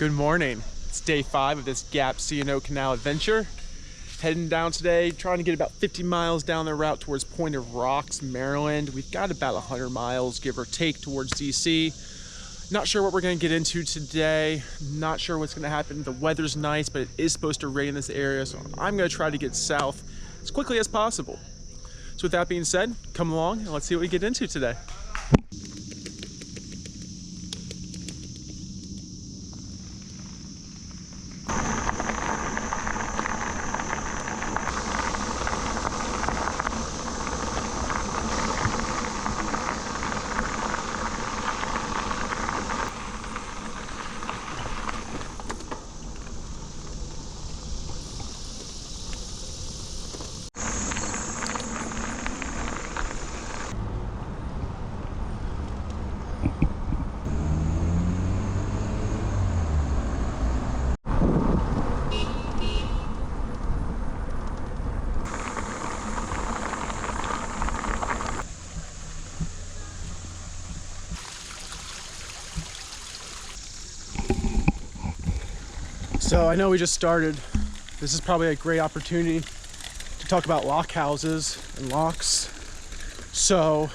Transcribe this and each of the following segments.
Good morning. It's day 5 of this Gap C&O Canal Adventure. Heading down today, trying to get about 50 miles down the route towards Point of Rocks, Maryland. We've got about 100 miles, give or take, towards DC. Not sure what we're going to get into today. Not sure what's going to happen. The weather's nice, but it is supposed to rain in this area, so I'm going to try to get south as quickly as possible. So with that being said, come along and let's see what we get into today. So I know we just started. This is probably a great opportunity to talk about lock houses and locks. So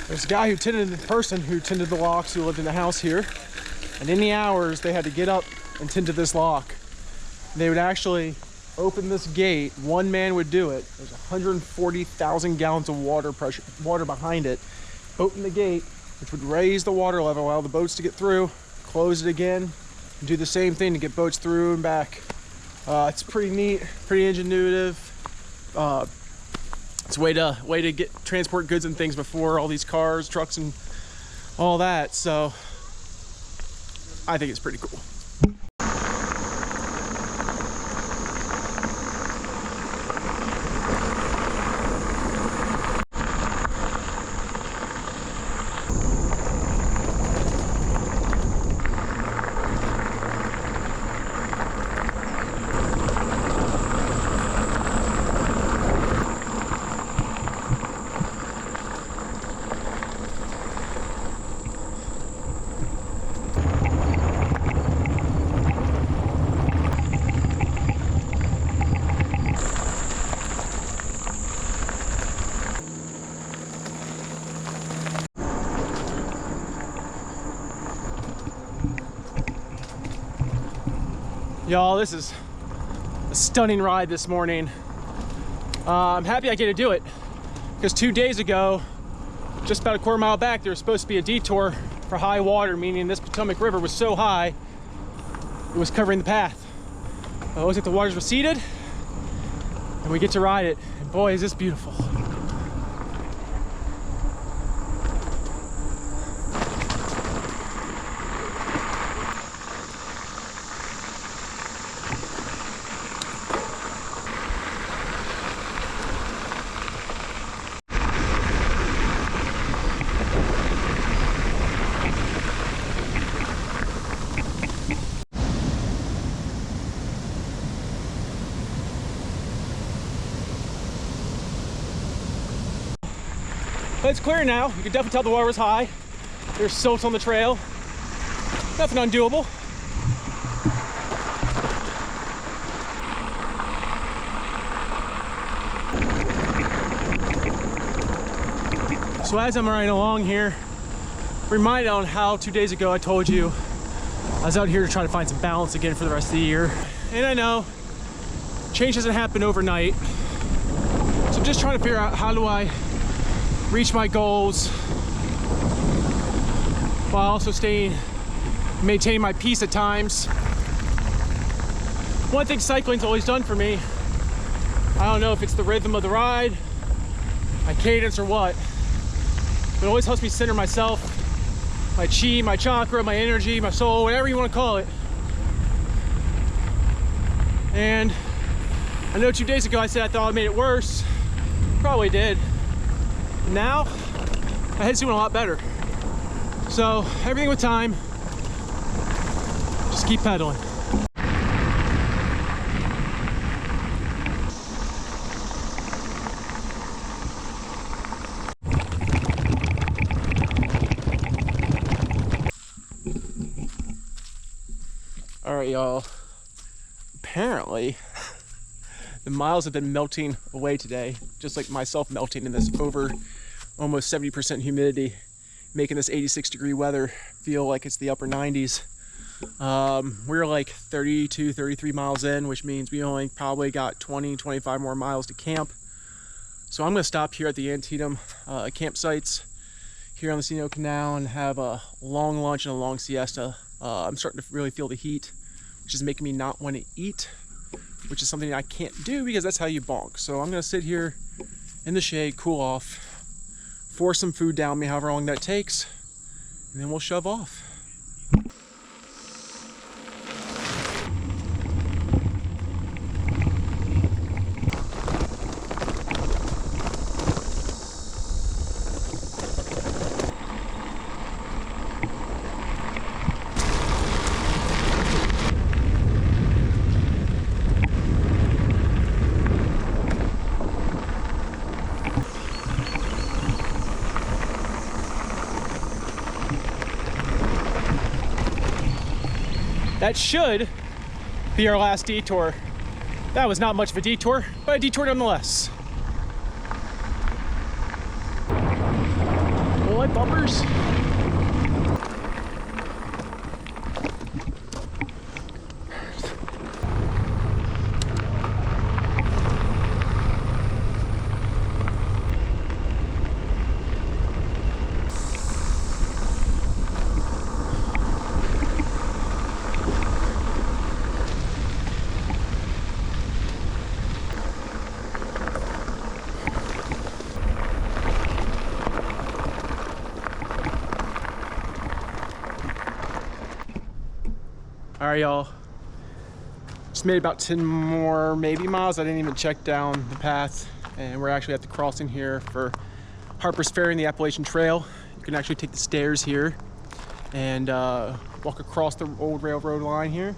there's a guy who tended the locks, who lived in the house here. And in the hours they had to get up and tend to this lock. They would actually open this gate. One man would do it. There's 140,000 gallons of water behind it. Open the gate, which would raise the water level, allow the boats to get through, close it again, and do the same thing to get boats through and back. It's pretty neat, pretty ingenuitive. It's a way to transport goods and things before all these cars, trucks, and all that. So I think it's pretty cool. Y'all, this is a stunning ride this morning. I'm happy I get to do it because 2 days ago, just about a quarter mile back, there was supposed to be a detour for high water, meaning this Potomac River was so high, it was covering the path. It looks like the water's receded and we get to ride it. And boy, is this beautiful. But it's clear now. You can definitely tell the water was high. There's silt on the trail. Nothing undoable. So as I'm riding along here, reminded on how 2 days ago I told you I was out here to try to find some balance again for the rest of the year. And I know change doesn't happen overnight. So I'm just trying to figure out, how do I reach my goals while also maintaining my peace at times. One thing cycling's always done for me, I don't know if it's the rhythm of the ride, my cadence, or what, but it always helps me center myself, my chi, my chakra, my energy, my soul, whatever you want to call it. And I know 2 days ago I said I thought I made it worse. Probably did. Now, my head's doing a lot better. So, everything with time, just keep pedaling. All right, y'all. Apparently, the miles have been melting away today, just like myself melting in this over almost 70% humidity, making this 86-degree weather feel like it's the upper 90s. We're like 32, 33 miles in, which means we only probably got 20, 25 more miles to camp. So I'm gonna stop here at the Antietam campsites here on the C&O Canal and have a long lunch and a long siesta. I'm starting to really feel the heat, which is making me not want to eat, which is something I can't do because that's how you bonk. So I'm gonna sit here in the shade, cool off, force some food down me, however long that takes, and then we'll shove off. That should be our last detour. That was not much of a detour, but a detour nonetheless. Bullet bumpers. All right, y'all. Just made about 10 more, maybe miles. I didn't even check down the path. And we're actually at the crossing here for Harper's Ferry and the Appalachian Trail. You can actually take the stairs here and walk across the old railroad line here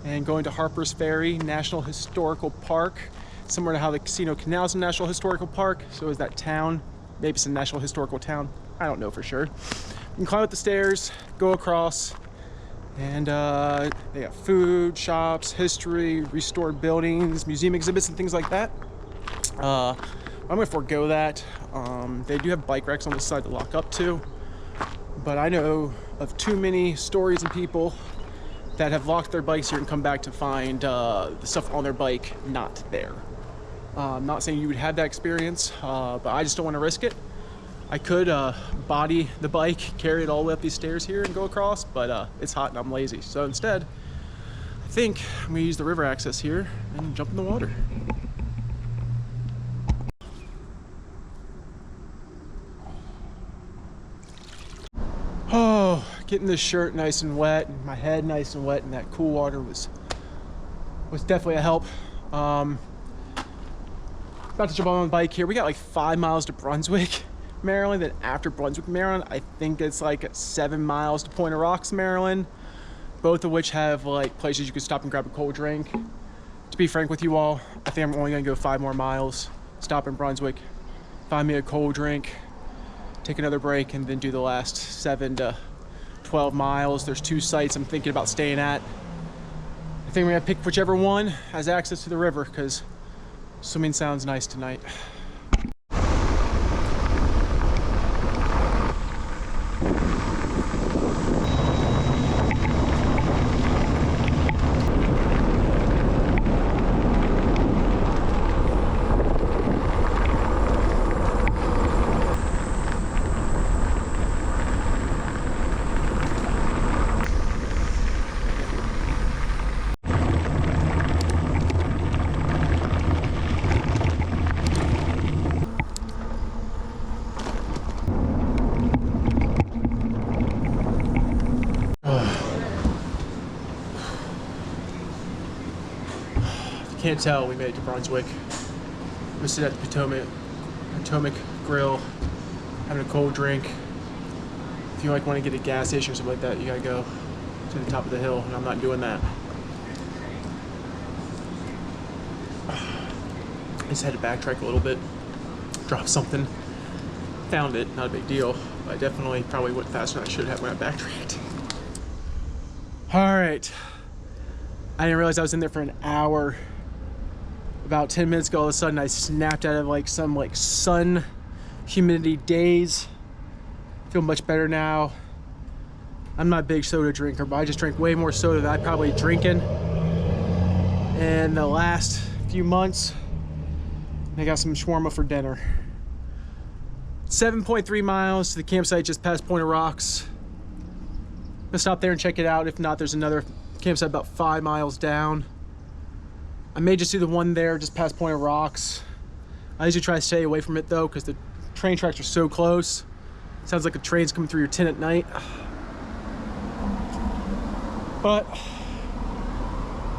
and go into Harper's Ferry National Historical Park. Similar to how the C&O Canal is a National Historical Park, so is that town. Maybe it's a National Historical Town. I don't know for sure. You can climb up the stairs, go across, and they got food, shops, history, restored buildings, museum exhibits, and things like that. I'm gonna forego that. They do have bike racks on the side to lock up to, but I know of too many stories and people that have locked their bikes here and come back to find the stuff on their bike not there. I'm not saying you would have that experience, but I just don't want to risk it. I could body the bike, carry it all the way up these stairs here and go across, but it's hot and I'm lazy. So instead, I think I'm gonna use the river access here and jump in the water. Oh, getting this shirt nice and wet, and my head nice and wet, and that cool water was definitely a help. About to jump on the bike here. We got like 5 miles to Brunswick, Maryland. Then after Brunswick, Maryland, I think it's like 7 miles to Point of Rocks, Maryland, both of which have like places you can stop and grab a cold drink. To be frank with you all, I think I'm only gonna go 5 more miles, stop in Brunswick, find me a cold drink, take another break, and then do the last 7 to 12 miles. There's 2 sites I'm thinking about staying at. I think we're gonna pick whichever one has access to the river, because swimming sounds nice tonight. Can't tell we made it to Brunswick. We sit at the Potomac Grill, having a cold drink. If you like want to get a gas station or something like that, you gotta go to the top of the hill, and I'm not doing that. I just had to backtrack a little bit, drop something, found it, not a big deal. But I definitely probably went faster than I should have when I backtracked. All right, I didn't realize I was in there for an hour. About 10 minutes ago, all of a sudden I snapped out of like some like sun humidity daze. Feel much better now. I'm not a big soda drinker, but I just drink way more soda than I probably drinking in the last few months. I got some shawarma for dinner. 7.3 miles to the campsite just past Point of Rocks. I'll stop there and check it out. If not, there's another campsite about 5 miles down. I may just do the one there just past Point of Rocks. I usually try to stay away from it though, because the train tracks are so close. Sounds like a train's coming through your tent at night. But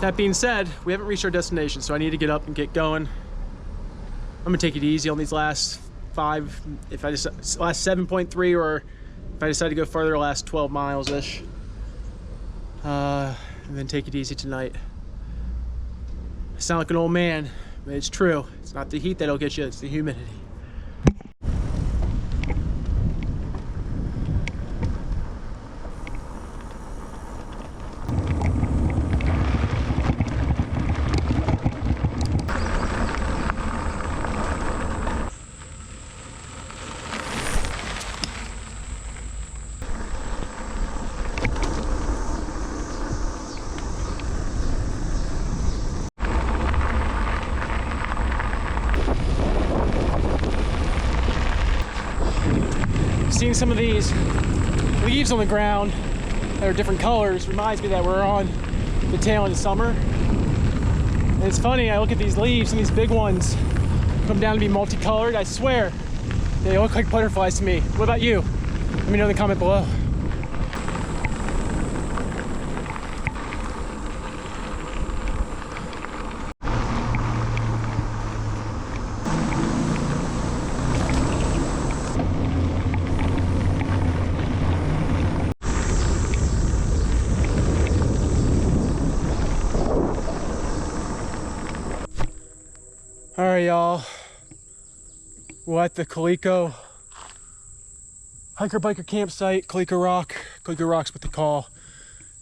that being said, we haven't reached our destination, so I need to get up and get going. I'm gonna take it easy on these last 5, if I just last 7.3, or if I decide to go further, last 12 miles ish, and then take it easy tonight. I sound like an old man, but it's true. It's not the heat that'll get you, it's the humidity. Seeing some of these leaves on the ground that are different colors reminds me that we're on the tail end of summer. And it's funny, I look at these leaves and these big ones come down to be multicolored. I swear, they look like butterflies to me. What about you? Let me know in the comment below. All right, y'all. We're at the Calico hiker-biker campsite, Calico Rock. Calico Rock's what they call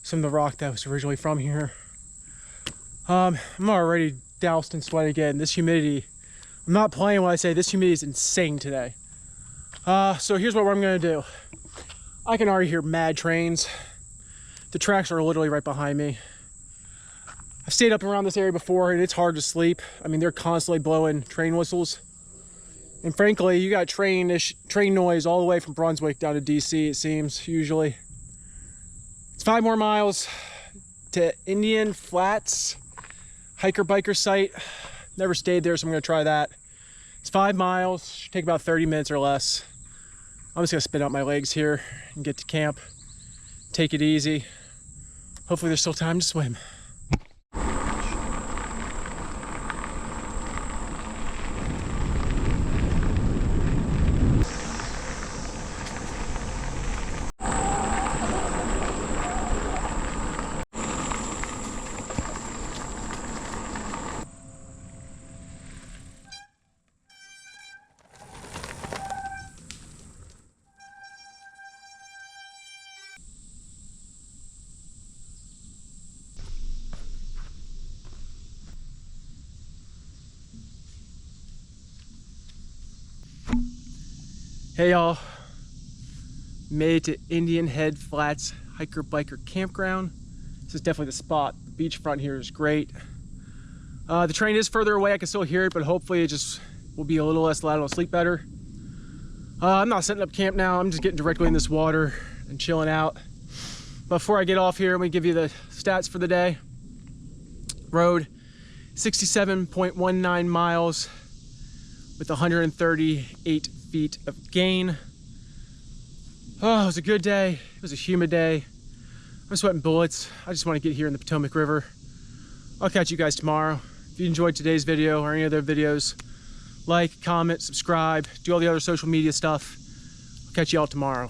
some of the rock that was originally from here. I'm already doused in sweat again. This humidity, I'm not playing when I say this humidity is insane today. So here's what I'm gonna do. I can already hear mad trains. The tracks are literally right behind me. I've stayed up around this area before and it's hard to sleep. I mean, they're constantly blowing train whistles. And frankly, you got train noise all the way from Brunswick down to DC, it seems, usually. It's 5 more miles to Indian Flats hiker-biker site. Never stayed there, so I'm gonna try that. It's 5 miles, should take about 30 minutes or less. I'm just gonna spin out my legs here and get to camp. Take it easy. Hopefully there's still time to swim. Hey y'all, made it to Indian Head Flats hiker-biker campground. This is definitely the spot. The beachfront here is great. The train is further away, I can still hear it, but hopefully it just will be a little less loud and I'll sleep better. I'm not setting up camp now, I'm just getting directly in this water and chilling out. But before I get off here, let me give you the stats for the day. Rode 67.19 miles with 138 feet of gain. Oh, it was a good day. It was a humid day. I'm sweating bullets. I just want to get here in the Potomac River. I'll catch you guys tomorrow. If you enjoyed today's video or any other videos, like, comment, subscribe, do all the other social media stuff. I'll catch you all tomorrow.